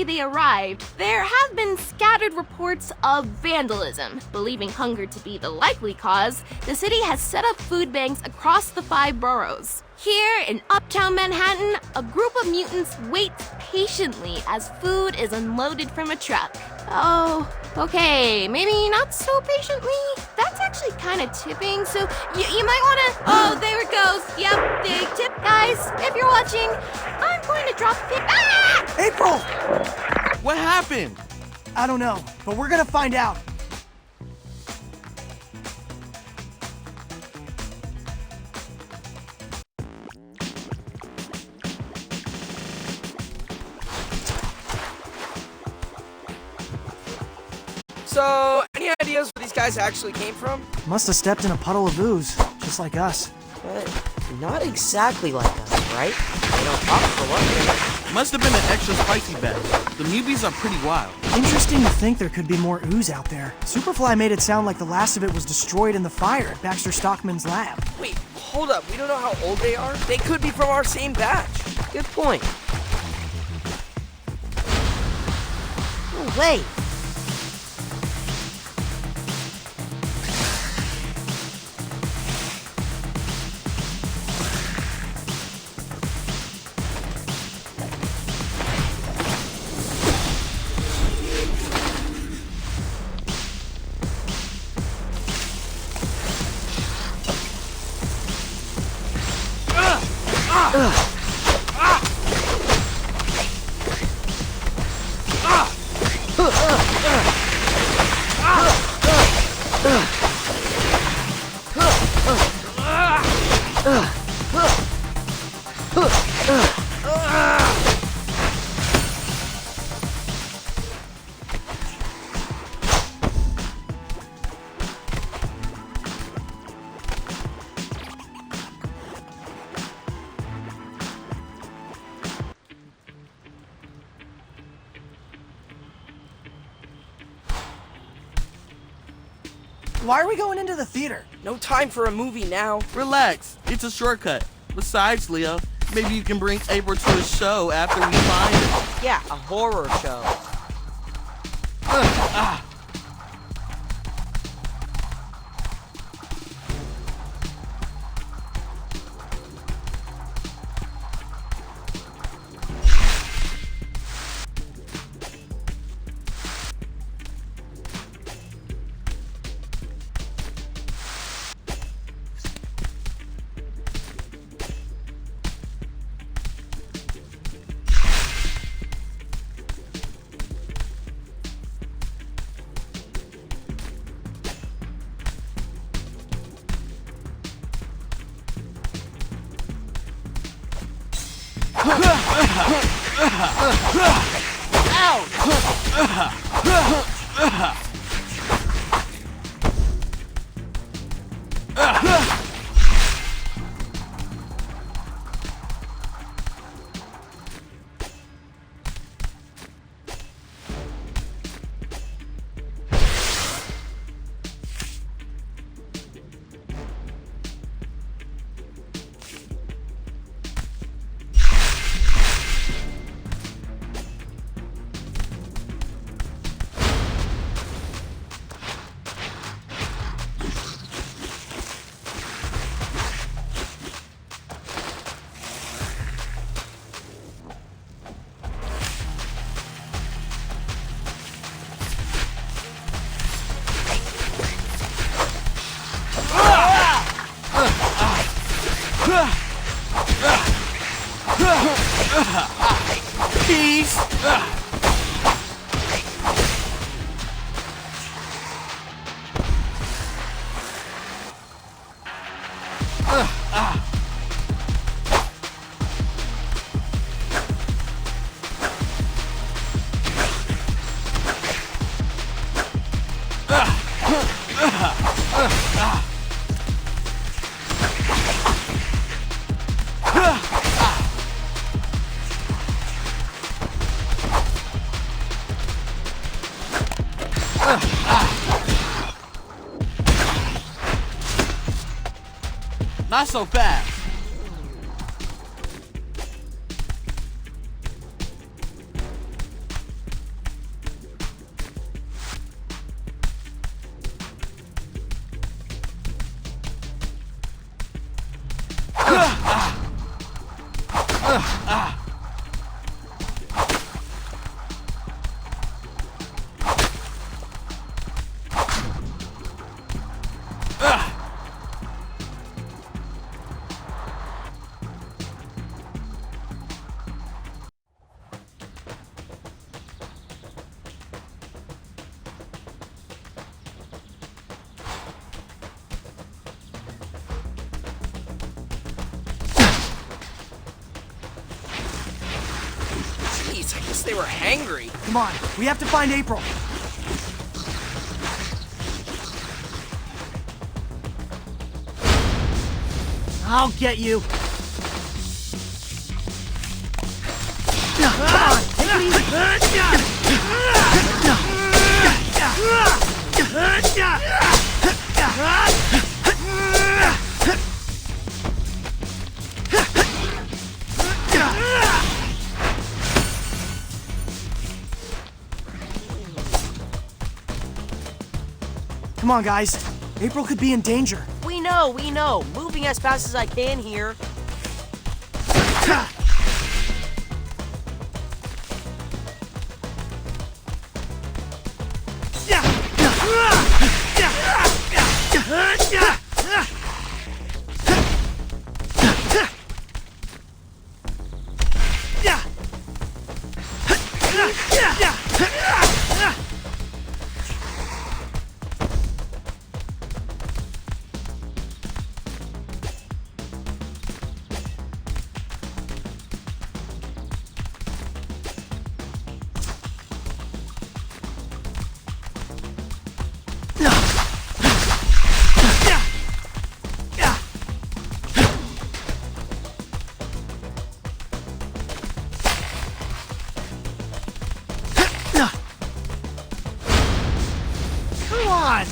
they arrived, there have been scattered reports of vandalism. Believing hunger to be the likely cause, the city has set up food banks across the 5 boroughs. Here in uptown Manhattan, a group of mutants waits patiently as food is unloaded from a truck. Oh, okay, maybe not so patiently? That's actually kind of tipping, so you might want to... Oh, there it goes. Yep, big tip, guys. If you're watching, I'm going to drop a pic... Ah! April! What happened? I don't know, but we're gonna find out. So, any ideas where these guys actually came from? Must have stepped in a puddle of ooze, just like us. But not exactly like us, right? They don't talk for one. Must have been an extra spicy batch. The newbies are pretty wild. Interesting to think there could be more ooze out there. Superfly made it sound like the last of it was destroyed in the fire at Baxter Stockman's lab. Wait, hold up. We don't know how old they are. They could be from our same batch. Good point. Oh, wait. Why are we going into the theater? No time for a movie now. Relax, it's a shortcut. Besides, Leo, maybe you can bring April to a show after we find it. Yeah, a horror show. Peace! Not so fast. they were hangry. Come on, we have to find April. I'll get you. Come on, take it easy. Come on, guys. April could be in danger. We know. Moving as fast as I can here. Come on!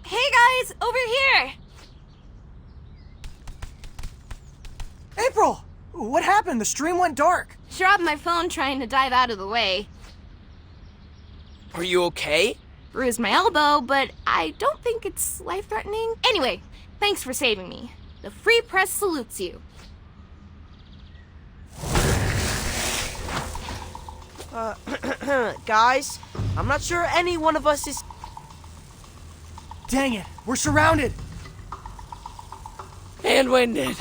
Hey guys, over here! April! What happened? The stream went dark. Dropped my phone trying to dive out of the way. Are you okay? Bruised my elbow, but I don't think it's life-threatening. Anyway, thanks for saving me. The Free Press salutes you. Guys, I'm not sure any one of us is... Dang it, we're surrounded. And winded.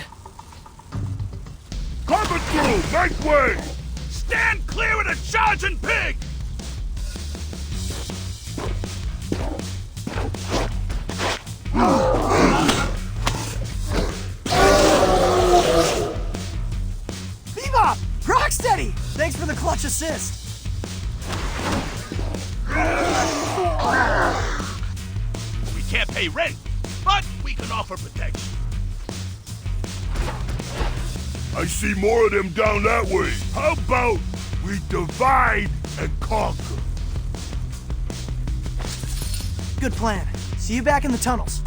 Cover through! Make way! Stand clear of the charging pig! Bebop! Rocksteady! Thanks for the clutch assist. We can't pay rent, but we can offer protection. I see more of them down that way. How about we divide and conquer? Good plan. See you back in the tunnels.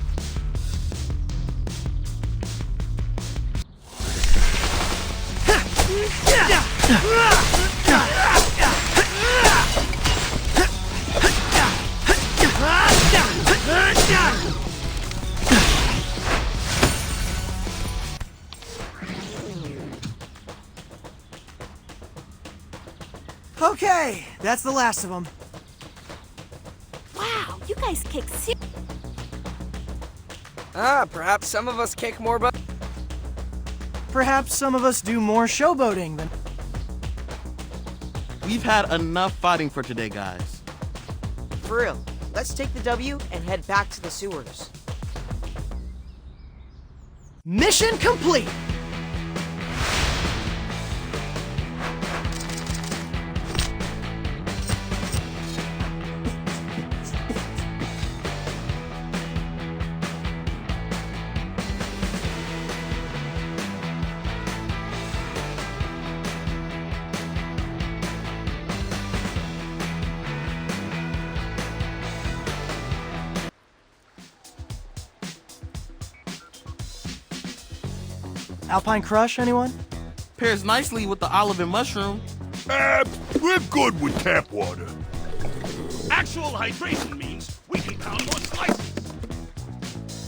Okay, that's the last of them. Wow, you guys kick Perhaps some of us kick more butt. Perhaps some of us do more showboating than... We've had enough fighting for today, guys. For real, let's take the W and head back to the sewers. Mission complete! Alpine Crush, anyone? Pairs nicely with the olive and mushroom. We're good with tap water. Actual hydration means we can pound more slices.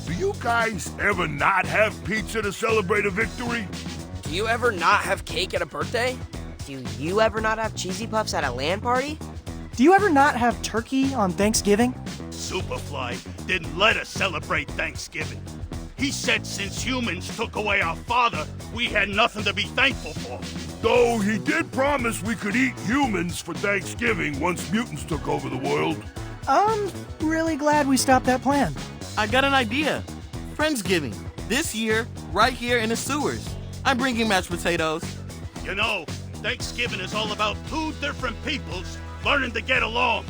Do you guys ever not have pizza to celebrate a victory? Do you ever not have cake at a birthday? Do you ever not have cheesy puffs at a LAN party? Do you ever not have turkey on Thanksgiving? Superfly didn't let us celebrate Thanksgiving. He said since humans took away our father, we had nothing to be thankful for. Though he did promise we could eat humans for Thanksgiving once mutants took over the world. I'm really glad we stopped that plan. I got an idea. Friendsgiving. This year, right here in the sewers. I'm bringing mashed potatoes. You know, Thanksgiving is all about two different peoples learning to get along.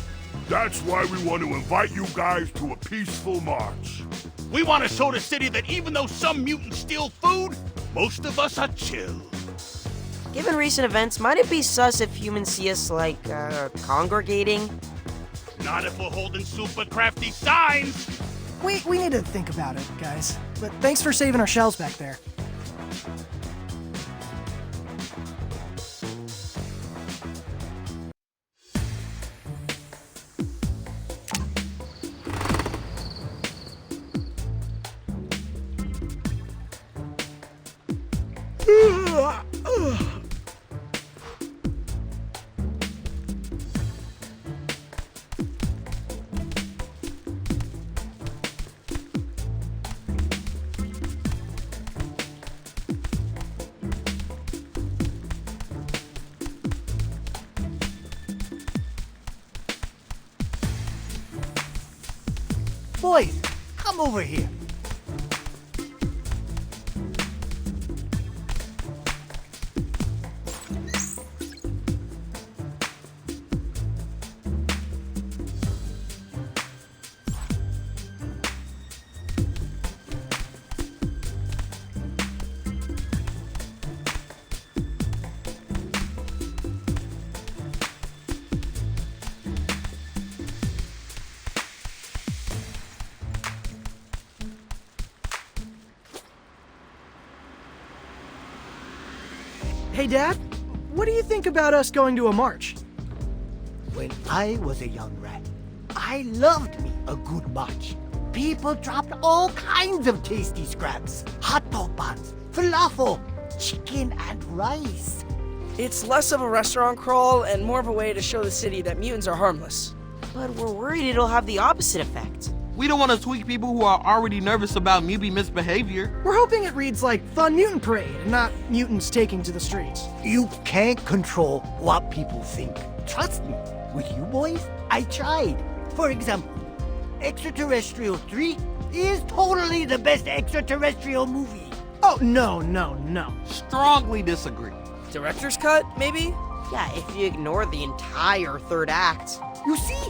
That's why we want to invite you guys to a peaceful march. We want to show the city that even though some mutants steal food, most of us are chill. Given recent events, might it be sus if humans see us, like, congregating? Not if we're holding super crafty signs. We need to think about it, guys. But thanks for saving our shells back there. Boys, come over here. Hey, Dad, what do you think about us going to a march? When I was a young rat, I loved me a good march. People dropped all kinds of tasty scraps. Hot dog buns, falafel, chicken and rice. It's less of a restaurant crawl and more of a way to show the city that mutants are harmless. But we're worried it'll have the opposite effect. We don't want to tweak people who are already nervous about mutant misbehavior. We're hoping it reads like Fun Mutant Parade and not mutants taking to the streets. You can't control what people think. Trust me, with you boys, I tried. For example, Extraterrestrial 3 is totally the best extraterrestrial movie. Oh, no. Strongly disagree. Director's cut, maybe? Yeah, if you ignore the entire third act. You see,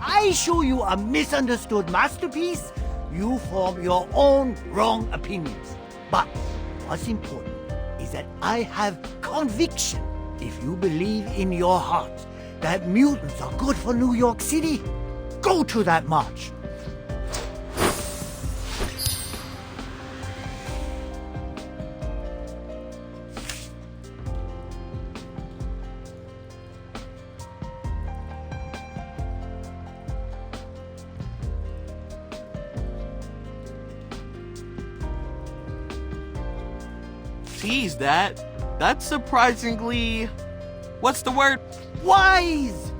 I show you a misunderstood masterpiece, you form your own wrong opinions. But what's important is that I have conviction. If you believe in your heart that mutants are good for New York City, go to that march. Geez, that's surprisingly... What's the word? Wise!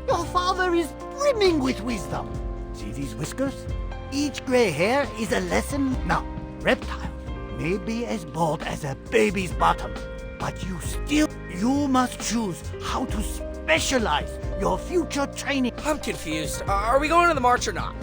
Your father is brimming with wisdom. See these whiskers? Each gray hair is a lesson. Now, reptiles may be as bald as a baby's bottom, but you must choose how to specialize your future training. I'm confused. Are we going to the march or not?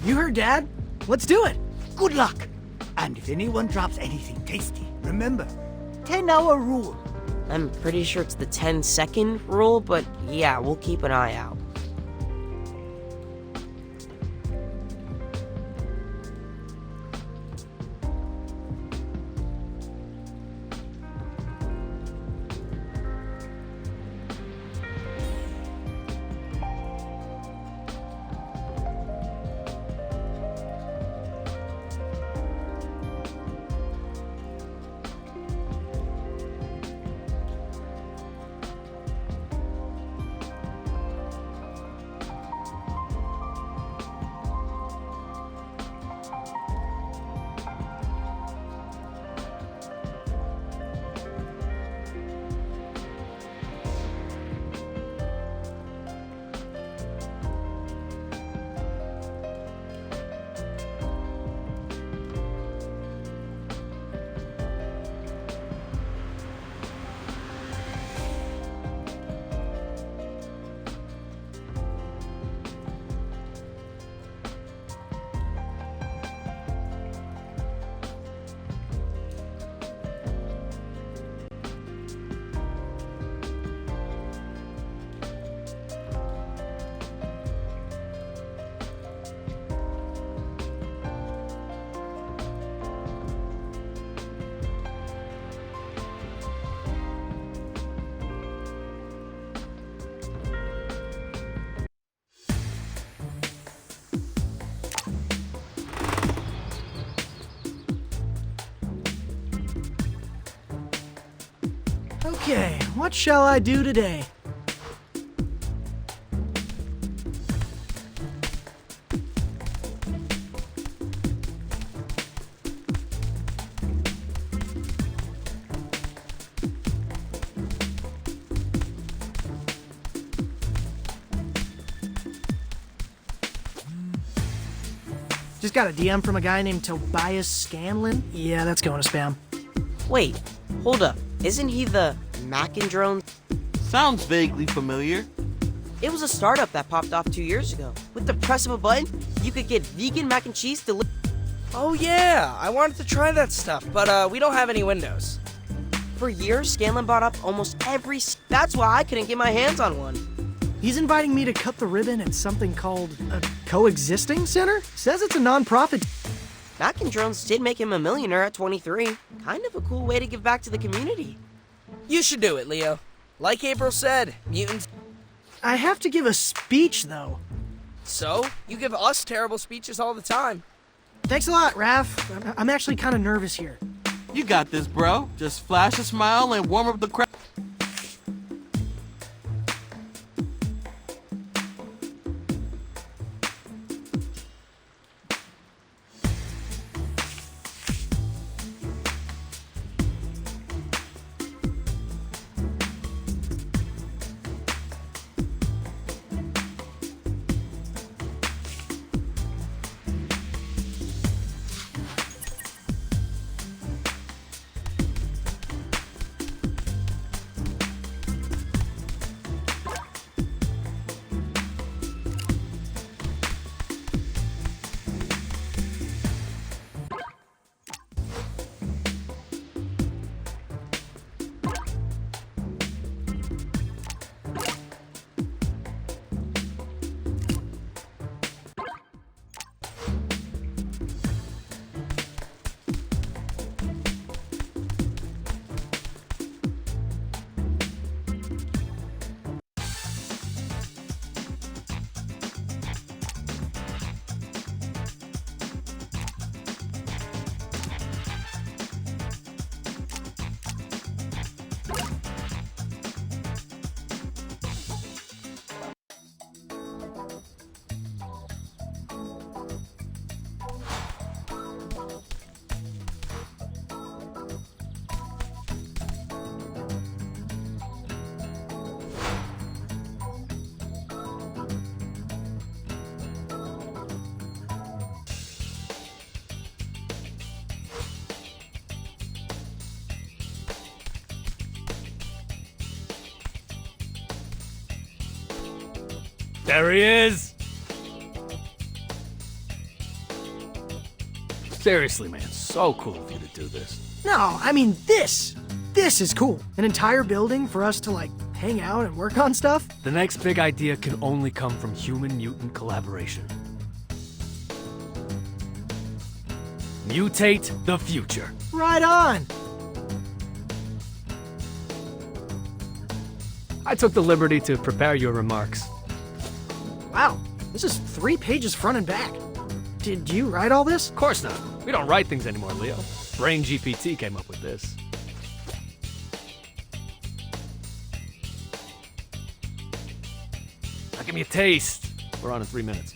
You heard Dad? Let's do it. Good luck. And if anyone drops anything tasty, remember, 10-hour rule. I'm pretty sure it's the 10-second rule, but yeah, we'll keep an eye out. Okay, what shall I do today? Just got a DM from a guy named Tobias Scanlon. Yeah, that's going to spam. Wait, hold up. Isn't he the Macandrone? Sounds vaguely familiar. It was a startup that popped off 2 years ago. With the press of a button, you could get vegan mac and cheese delivered. Oh yeah, I wanted to try that stuff, but we don't have any windows. For years, Scanlon bought up almost every. That's why I couldn't get my hands on one. He's inviting me to cut the ribbon at something called a coexisting center? Says it's a non-profit. Macandrones did make him a millionaire at 23. Kind of a cool way to give back to the community. You should do it, Leo. Like April said, mutants. I have to give a speech, though. So, you give us terrible speeches all the time. Thanks a lot, Raph. I'm actually kind of nervous here. You got this, bro. Just flash a smile and warm up the crowd. There he is! Seriously, man, so cool of you to do this. No, I mean this. This is cool. An entire building for us to, like, hang out and work on stuff. The next big idea can only come from human-mutant collaboration. Mutate the future. Right on. I took the liberty to prepare your remarks. Wow, this is 3 pages front and back. Did you write all this? Of course not. We don't write things anymore, Leo. Brain GPT came up with this. Now give me a taste. We're on in 3 minutes.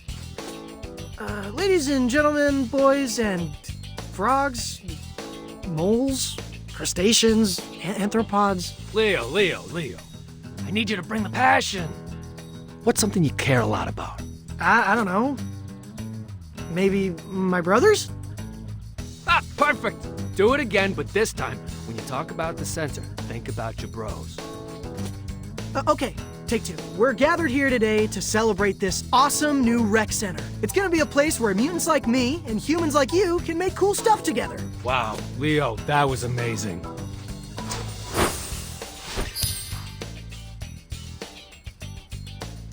Ladies and gentlemen, boys and frogs, moles, crustaceans, anthropods. Leo. I need you to bring the passion. What's something you care a lot about? I don't know. Maybe my brothers? Ah, perfect. Do it again, but this time, when you talk about the center, think about your bros. Okay, take 2. We're gathered here today to celebrate this awesome new rec center. It's gonna be a place where mutants like me and humans like you can make cool stuff together. Wow, Leo, that was amazing.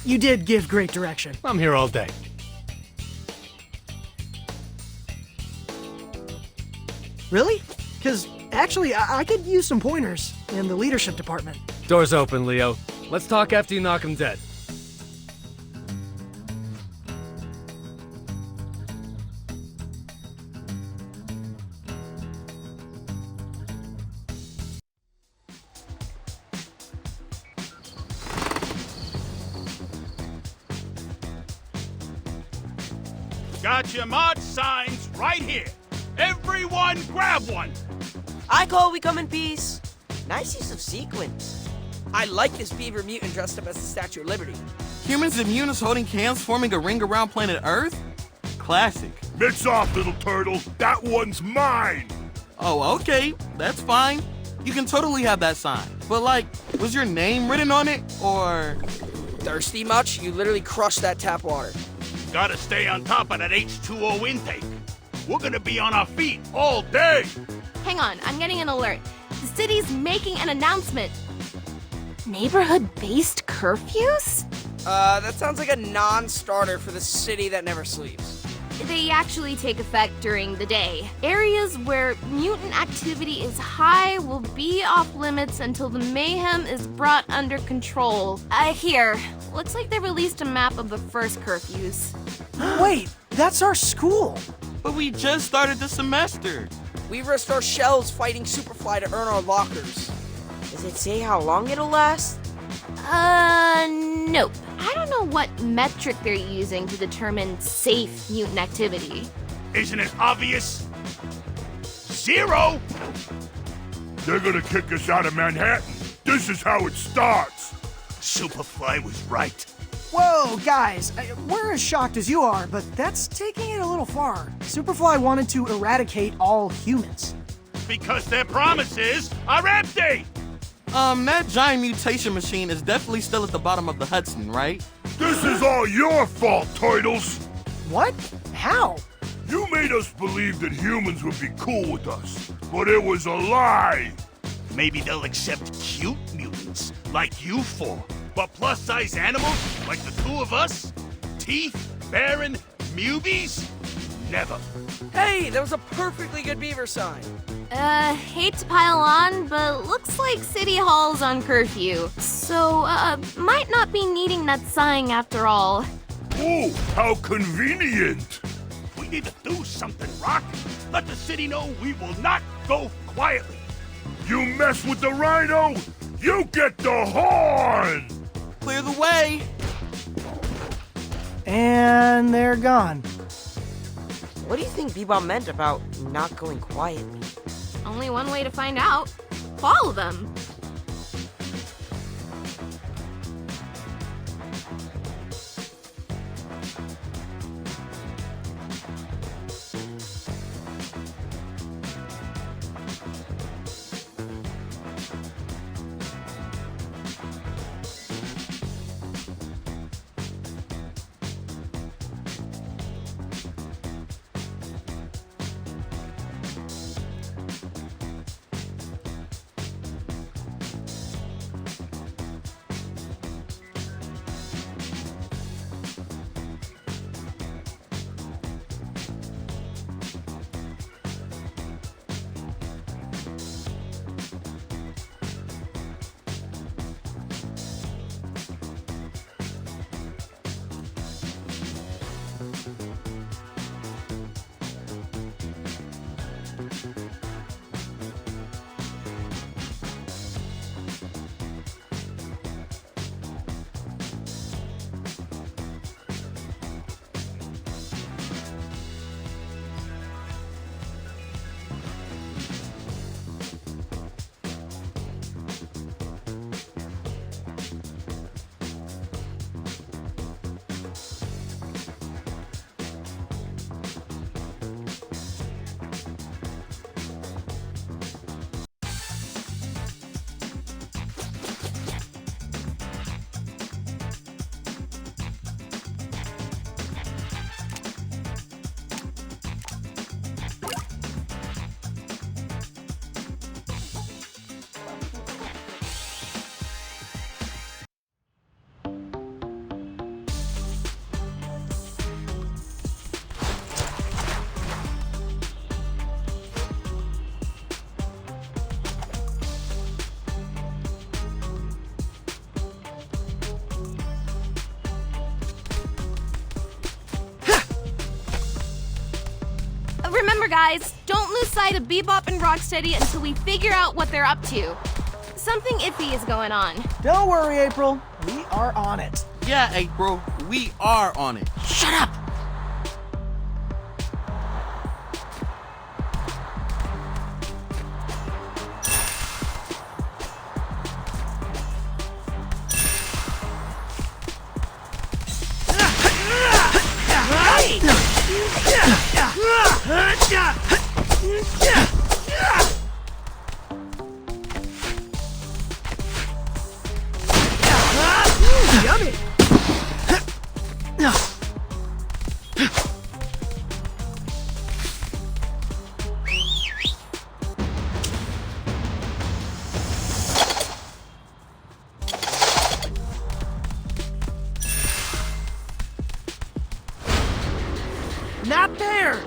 You did give great direction. I'm here all day. Really? Because actually, I could use some pointers in the leadership department. Door's open, Leo. Let's talk after you knock him dead. Got your march signs right here. Everyone grab one. I call we come in peace. Nice use of sequins. I like this beaver mutant dressed up as the Statue of Liberty. Humans and mutants holding hands forming a ring around planet Earth? Classic. Mix off, little turtle. That one's mine. Oh, okay. That's fine. You can totally have that sign. But like, was your name written on it, or... Thirsty much? You literally crushed that tap water. Gotta stay on top of that H2O intake. We're gonna be on our feet all day. Hang on, I'm getting an alert. The city's making an announcement. Neighborhood-based curfews? That sounds like a non-starter for the city that never sleeps. They actually take effect during the day. Areas where mutant activity is high will be off limits until the mayhem is brought under control. Here. Looks like they released a map of the first curfews. Wait, that's our school. But we just started the semester. We risked our shells fighting Superfly to earn our lockers. Does it say how long it'll last? Nope. I don't know what metric they're using to determine safe mutant activity. Isn't it obvious? 0. They're gonna kick us out of Manhattan. This is how it starts. Superfly was right. Whoa, guys, we're as shocked as you are, but that's taking it a little far. Superfly wanted to eradicate all humans. Because their promises are empty. That giant mutation machine is definitely still at the bottom of the Hudson, right? This is all your fault, Turtles. What? How? You made us believe that humans would be cool with us, but it was a lie. Maybe they'll accept cute mutants like you four. But plus-size animals like the 2 of us? Teeth, barren, mubies? Never. Hey, that was a perfectly good beaver sign. Hate to pile on, but looks like City Hall's on curfew. So, might not be needing that sign after all. Oh, how convenient. We need to do something, Rock. Let the city know we will not go quietly. You mess with the rhino, you get the horn. Clear the way. And they're gone. What do you think Bebop meant about not going quietly? Only one way to find out. Follow them. Remember, guys, don't lose sight of Bebop and Rocksteady until we figure out what they're up to. Something iffy is going on. Don't worry, April. We are on it. Yeah, April, we are on it. Shut up! Yummy! Not there!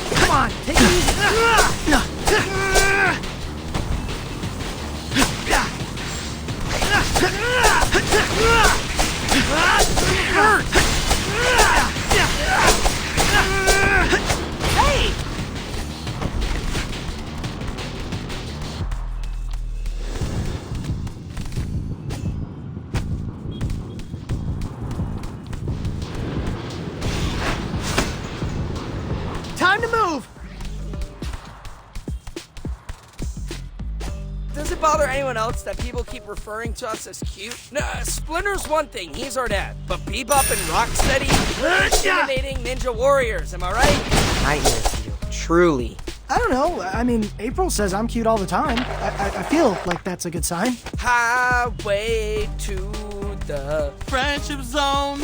Come on, take it easy. Hey! Time to move! Does it bother anyone else that people keep referring to us as cute? No, Splinter's one thing, he's our dad. But Bebop and Rocksteady, we're intimidating ninja warriors, am I right? Nightmare fuel, truly. I don't know. I mean, April says I'm cute all the time. I feel like that's a good sign. Highway to the Friendship zone.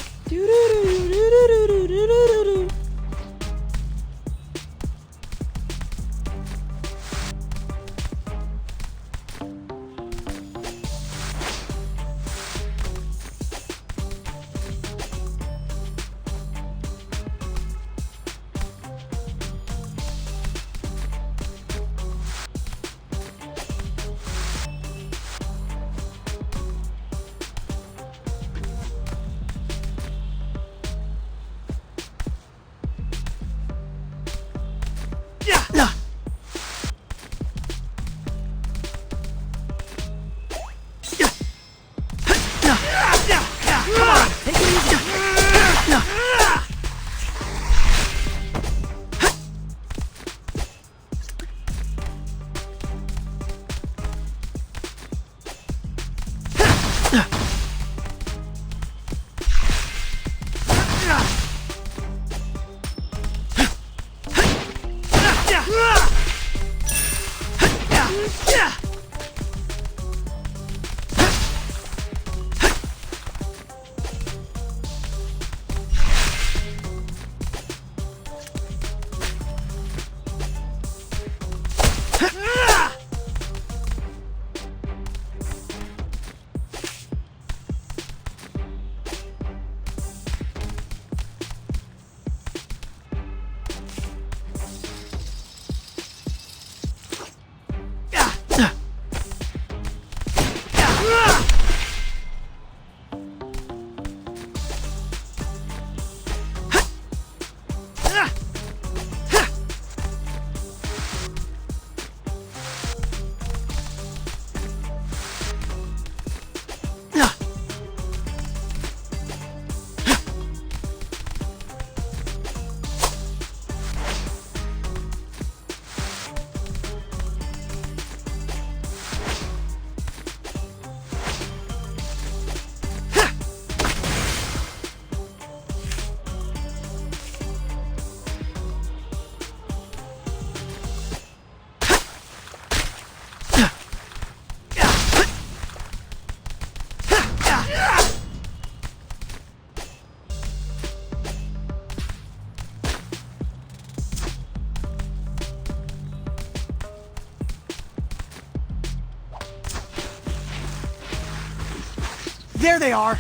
There they are.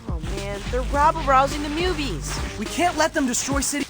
Oh man, they're rabble-rousing the movies. We can't let them destroy city.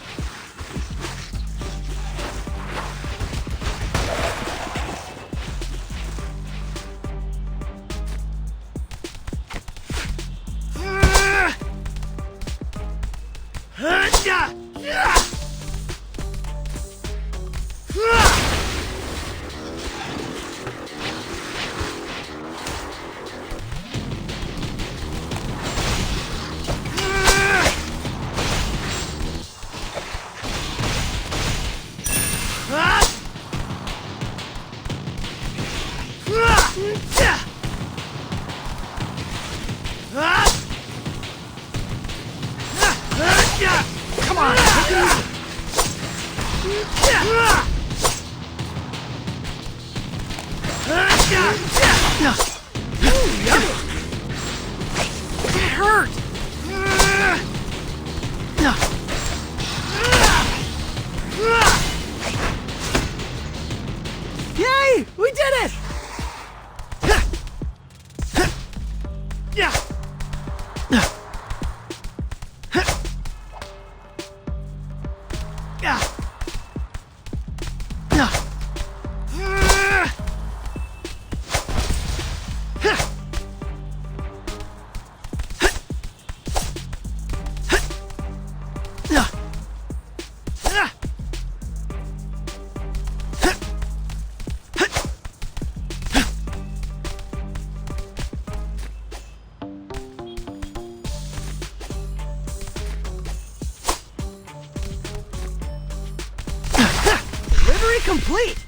Come on, take it easy. Ooh, yummy. That hurt. Yay! We did it! Delivery complete!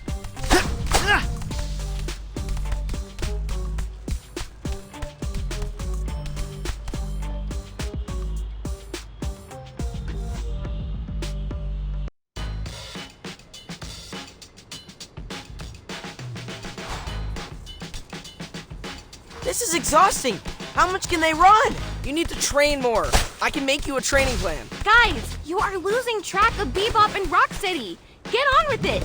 This is exhausting. How much can they run? You need to train more. I can make you a training plan. Guys, you are losing track of Bebop and Rocksteady. Get on with it.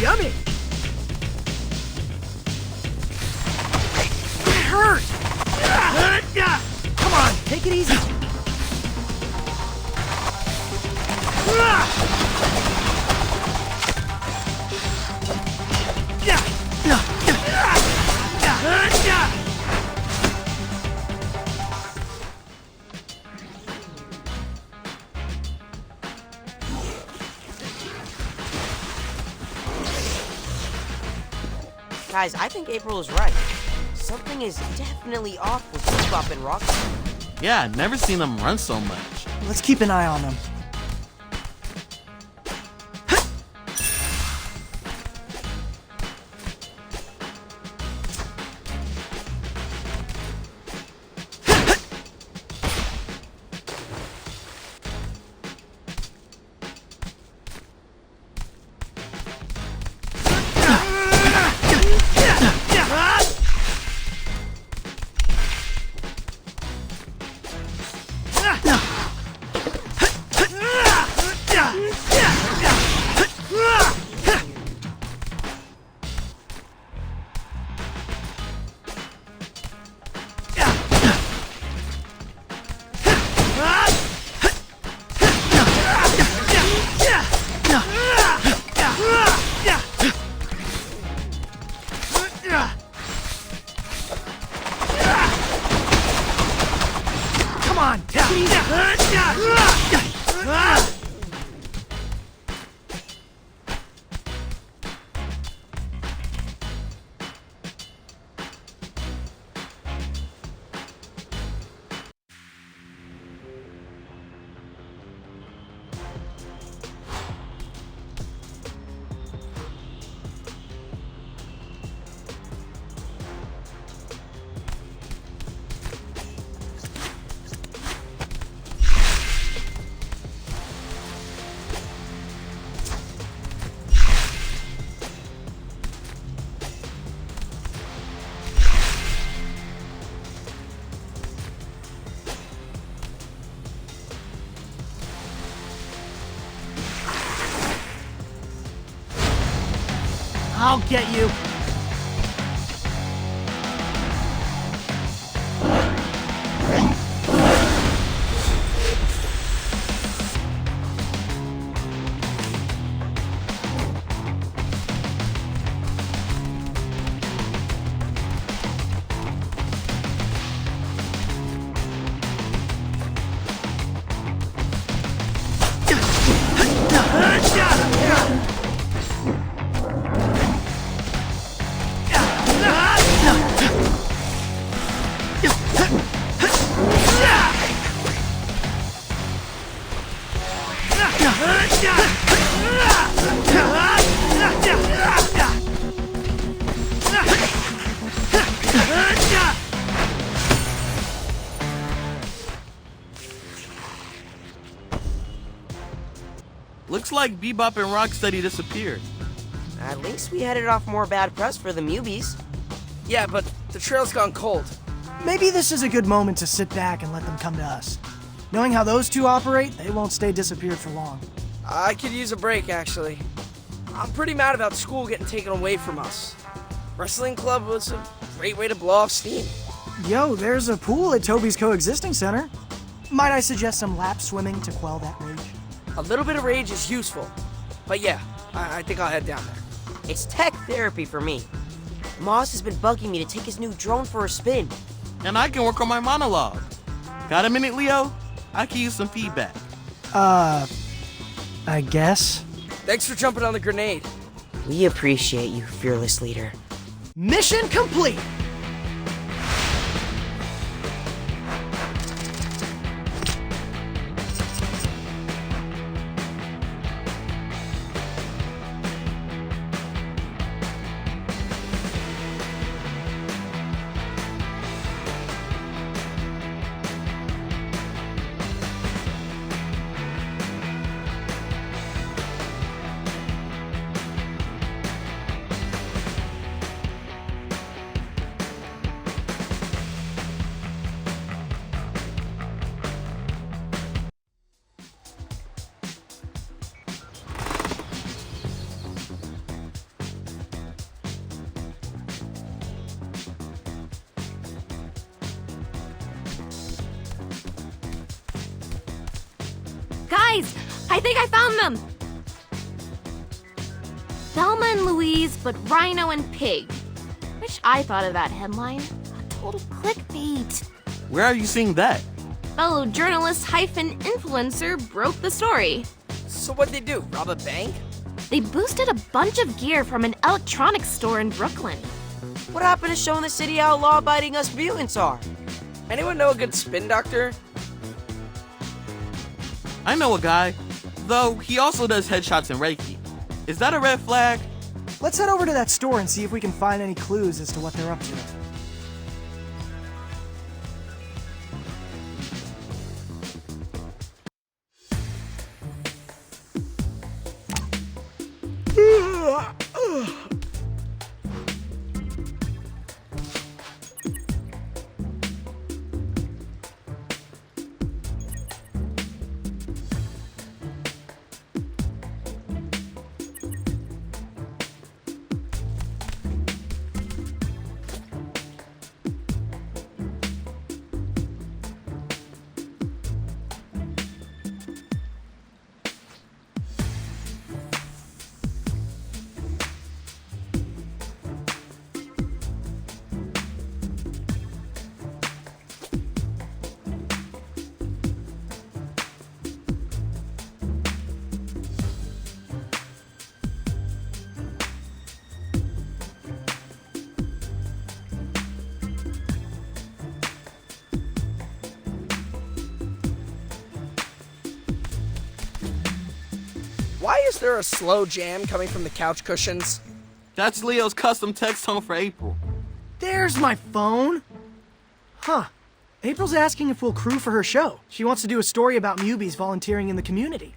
Yummy! It hurt! Come on, take it easy. Guys, I think April is right. Something is definitely off with Bebop and Rocksteady. Yeah, never seen them run so much. Let's keep an eye on them. I'll get you. Looks like Bebop and Rocksteady disappeared. At least we headed off more bad press for the Mubies. Yeah, but the trail's gone cold. Maybe this is a good moment to sit back and let them come to us. Knowing how those two operate, they won't stay disappeared for long. I could use a break, actually. I'm pretty mad about school getting taken away from us. Wrestling club was a great way to blow off steam. Yo, there's a pool at Toby's Coexisting Center. Might I suggest some lap swimming to quell that rage? A little bit of rage is useful. But yeah, I think I'll head down there. It's tech therapy for me. Moss has been bugging me to take his new drone for a spin. And I can work on my monologue. Got a minute, Leo? I can use some feedback. I guess. Thanks for jumping on the grenade. We appreciate you, fearless leader. Mission complete! Guys, I think I found them! Thelma and Louise, but Rhino and Pig. Wish I thought of that headline. A total clickbait. Where are you seeing that? Fellow journalist hyphen influencer broke the story. So what'd they do, rob a bank? They boosted a bunch of gear from an electronics store in Brooklyn. What happened to showing the city how law-abiding us mutants are? Anyone know a good spin doctor? I know a guy, though he also does headshots and Reiki. Is that a red flag? Let's head over to that store and see if we can find any clues as to what they're up to. Why is there a slow jam coming from the couch cushions? That's Leo's custom text tone for April. There's my phone. Huh. April's asking if we'll crew for her show. She wants to do a story about newbies volunteering in the community.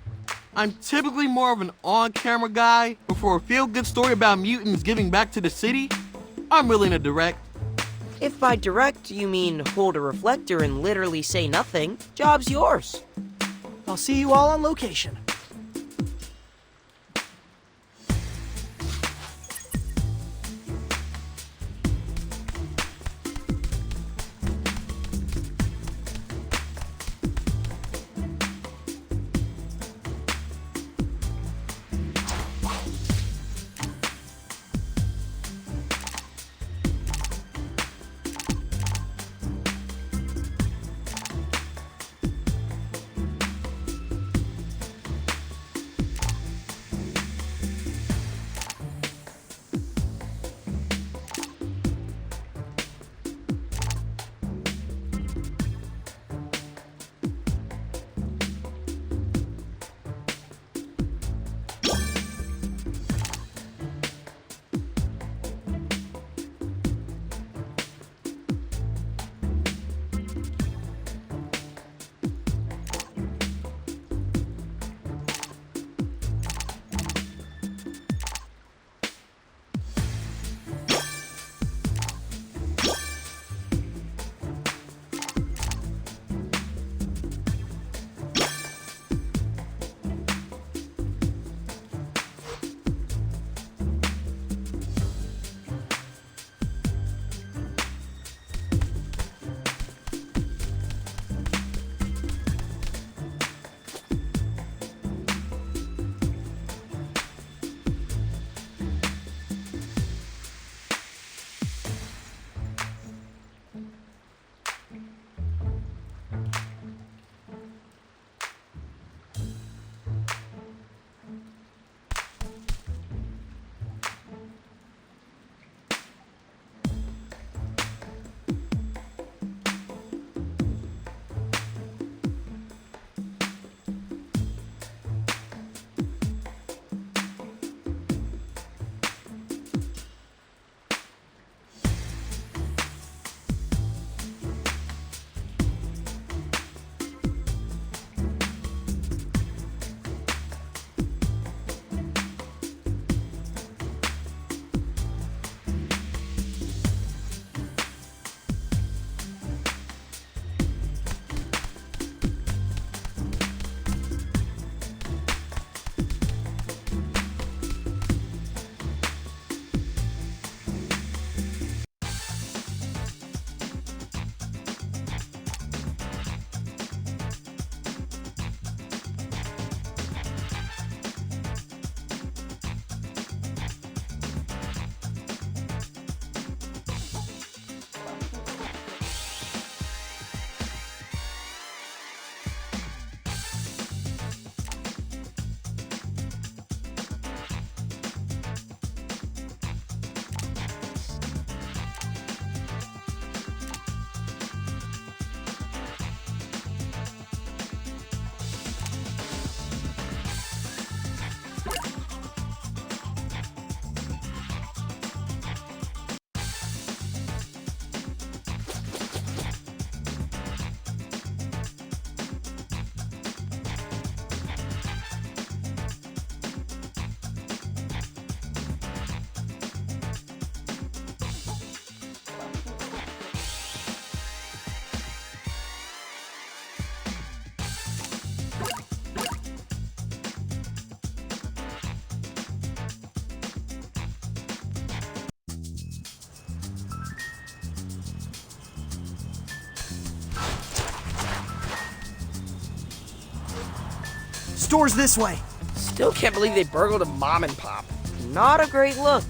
I'm typically more of an on-camera guy, but for a feel-good story about mutants giving back to the city, I'm willing to direct. If by direct you mean hold a reflector and literally say nothing, job's yours. I'll see you all on location. Store's this way. Still can't believe they burgled a mom and pop. Not a great look.